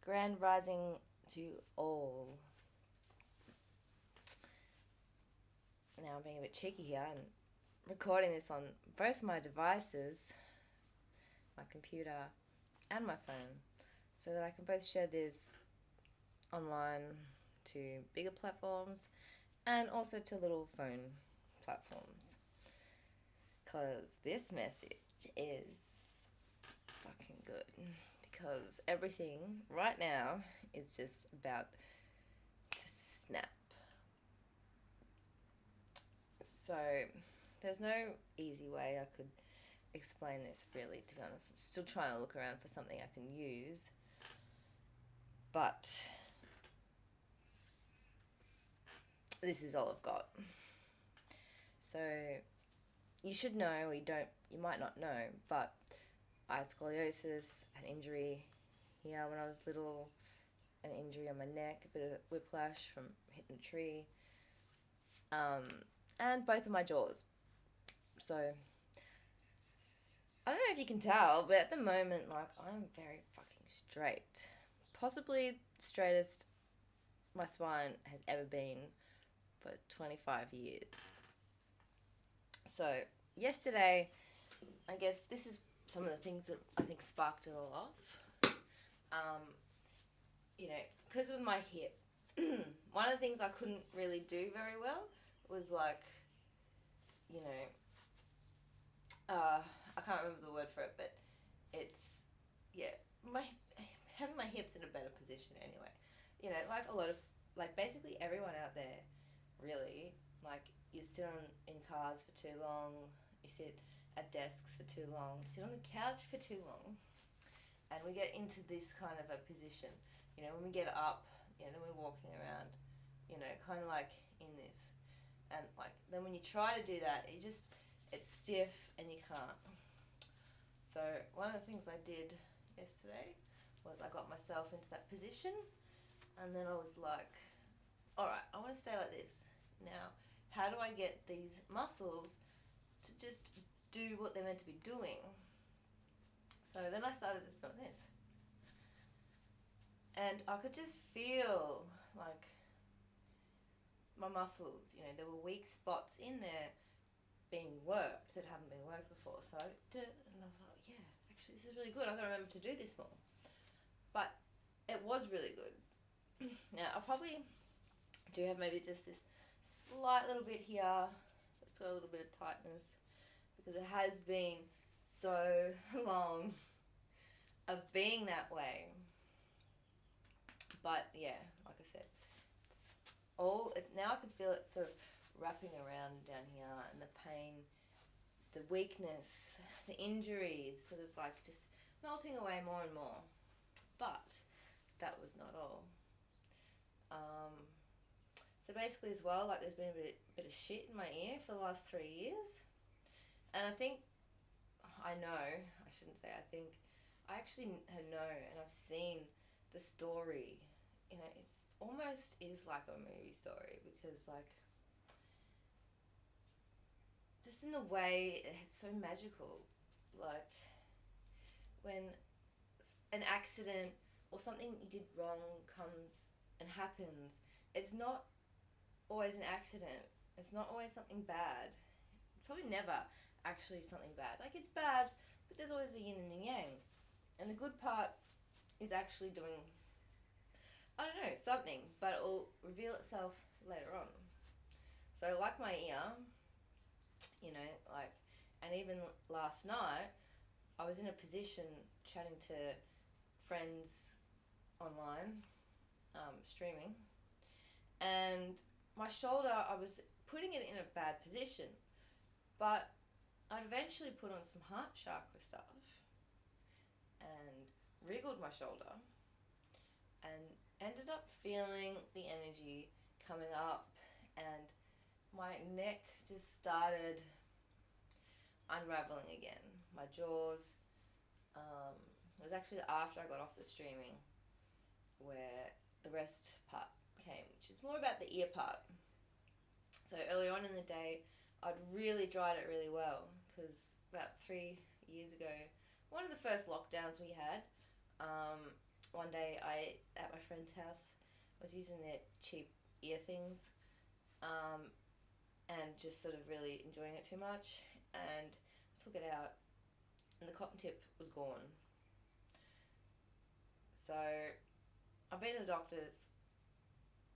Grand rising to all. Now I'm being a bit cheeky here and recording this on both my devices, my computer and my phone, so that I can both share this online to bigger platforms and also to little phone platforms. Because this message is fucking good. Because everything right now is just about to snap. So there's no easy way I could explain this, really, to be honest. I'm still trying to look around for something I can use. But this is all I've got. So you should know, or you might not know, but I had scoliosis, an injury here when I was little, an injury on my neck, a bit of whiplash from hitting a tree, and both of my jaws. So I don't know if you can tell, but at the moment, I'm very fucking straight. Possibly the straightest my spine has ever been for 25 years. So yesterday, I guess this is some of the things that I think sparked it all off. Because of my hip, one of the things I couldn't really do very well was I can't remember the word for it, but it's, having my hips in a better position anyway. Basically everyone out there, really, you sit in cars for too long, you sit at desks for too long, you sit on the couch for too long, and we get into this kind of a position. When we get up, then we're walking around, kind of like in this. And then when you try to do that, it's stiff and you can't. So one of the things I did yesterday was I got myself into that position, and then I was like, all right, I want to stay like this. Now, how do I get these muscles to just do what they're meant to be doing? So then I started just doing this. And I could just feel my muscles, there were weak spots in there being worked that haven't been worked before. So I did it, and I was like, yeah, actually this is really good. I've got to remember to do this more. But it was really good. Now, I probably do have maybe just this slight little bit here. It's got a little bit of tightness because it has been so long of being that way. But yeah, like I said, it's now I can feel it sort of wrapping around down here, and the pain, the weakness, the injuries sort of just melting away more and more. But that was not all. So basically as well, there's been a bit of shit in my ear for the last 3 years. And I actually know, and I've seen the story. It's almost is like a movie story, because just in the way it's so magical. When an accident or something you did wrong comes and happens, it's not always an accident. It's not always something bad. Probably never actually something bad. It's bad, but there's always the yin and the yang. And the good part is actually doing, I don't know, something, but it will reveal itself later on. So like my ear, and even last night, I was in a position chatting to friends online, streaming, and my shoulder, I was putting it in a bad position, but I'd eventually put on some heart chakra stuff and wriggled my shoulder and ended up feeling the energy coming up, and my neck just started unraveling again. My jaws, it was actually after I got off the streaming where the rest part came, which is more about the ear part. So earlier on in the day, I'd really dried it really well, because about 3 years ago, one of the first lockdowns we had, one day at my friend's house, was using their cheap ear things, um, and just sort of really enjoying it too much, and took it out, and the cotton tip was gone. So I've been to the doctors.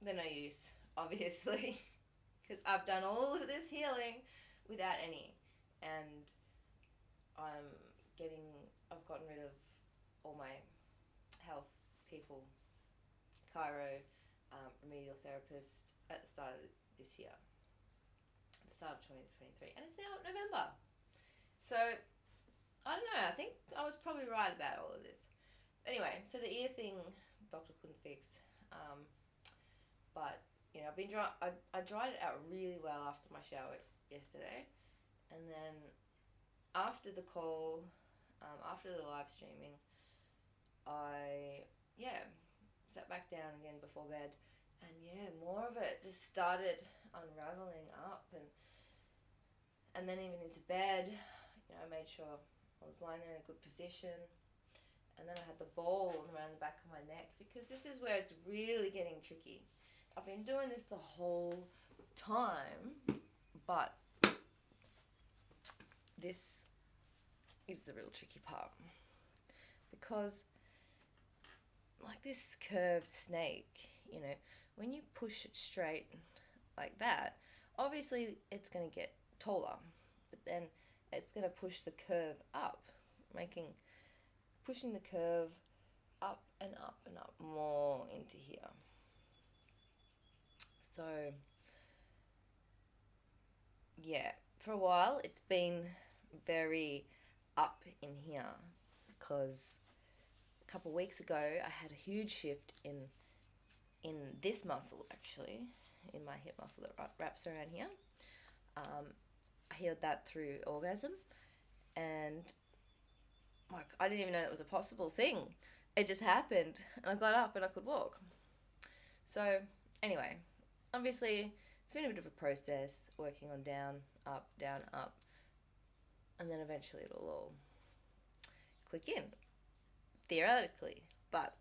They're no use, obviously, because I've done all of this healing without any, and I'm getting. I've gotten rid of all my health people, chiro, remedial therapist at the start of this year, at the start of 2023, and it's now November. So I don't know. I think I was probably right about all of this. Anyway, so the ear thing, doctor couldn't fix, um, but I've been I dried it out really well after my shower yesterday, and then after the call, after the live streaming, I sat back down again before bed, and more of it just started unraveling up, and then even into bed, I made sure I was lying there in a good position, and then I had the ball around the back of my neck, because this is where it's really getting tricky. I've been doing this the whole time, but this is the real tricky part, because like this curved snake, when you push it straight like that, obviously it's going to get taller, but then it's going to push the curve up, pushing the curve up and up and up more into here. So for a while it's been very up in here, because a couple of weeks ago I had a huge shift in this muscle, actually, in my hip muscle that wraps around here. I healed that through orgasm, and like I didn't even know that was a possible thing. It just happened, and I got up and I could walk. So anyway, obviously it's been a bit of a process, working on down, up, and then eventually it'll all click in, theoretically. But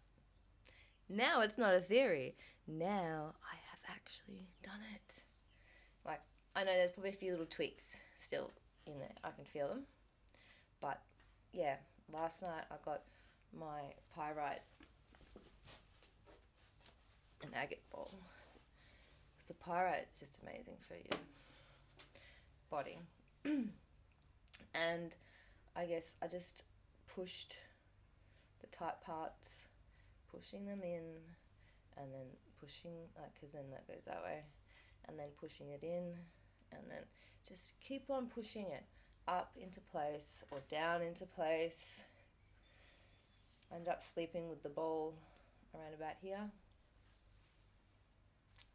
now it's not a theory. Now I have actually done it. Like, I know there's probably a few little tweaks still in there. I can feel them. But last night I got my pyrite and agate ball. Because the pyrite's just amazing for your body. And I guess I just pushed the tight parts, pushing them in, and then pushing, because then that goes that way, and then pushing it in, and then just keep on pushing it up into place or down into place. I ended up sleeping with the ball around about here,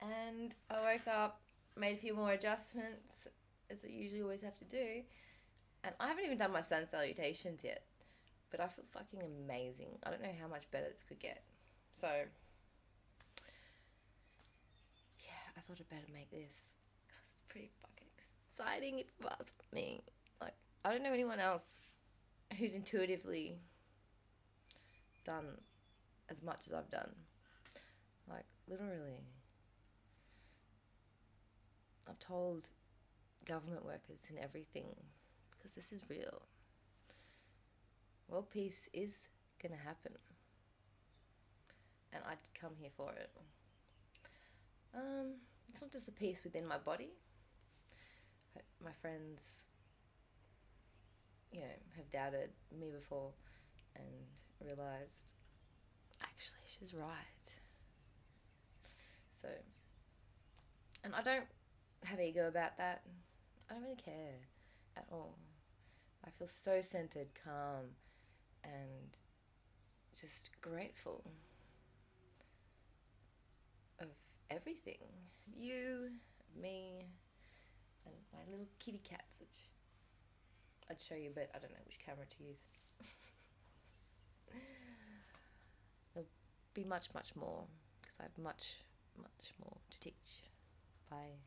and I woke up, made a few more adjustments, as I usually always have to do, and I haven't even done my sun salutations yet, but I feel fucking amazing. I don't know how much better this could get. So I thought I'd better make this, because it's pretty fucking exciting if you ask me. Like, I don't know anyone else who's intuitively done as much as I've done. Like, literally. I've told government workers and everything, because this is real. World peace is gonna happen, and I'd come here for it. It's not just the peace within my body. My friends, have doubted me before and realised, actually, she's right. So, and I don't have ego about that. I don't really care at all. I feel so centered, calm, and just grateful of everything. You, me, and my little kitty cats, which I'd show you, but I don't know which camera to use. There'll be much, much more, because I have much, much more to teach. Bye.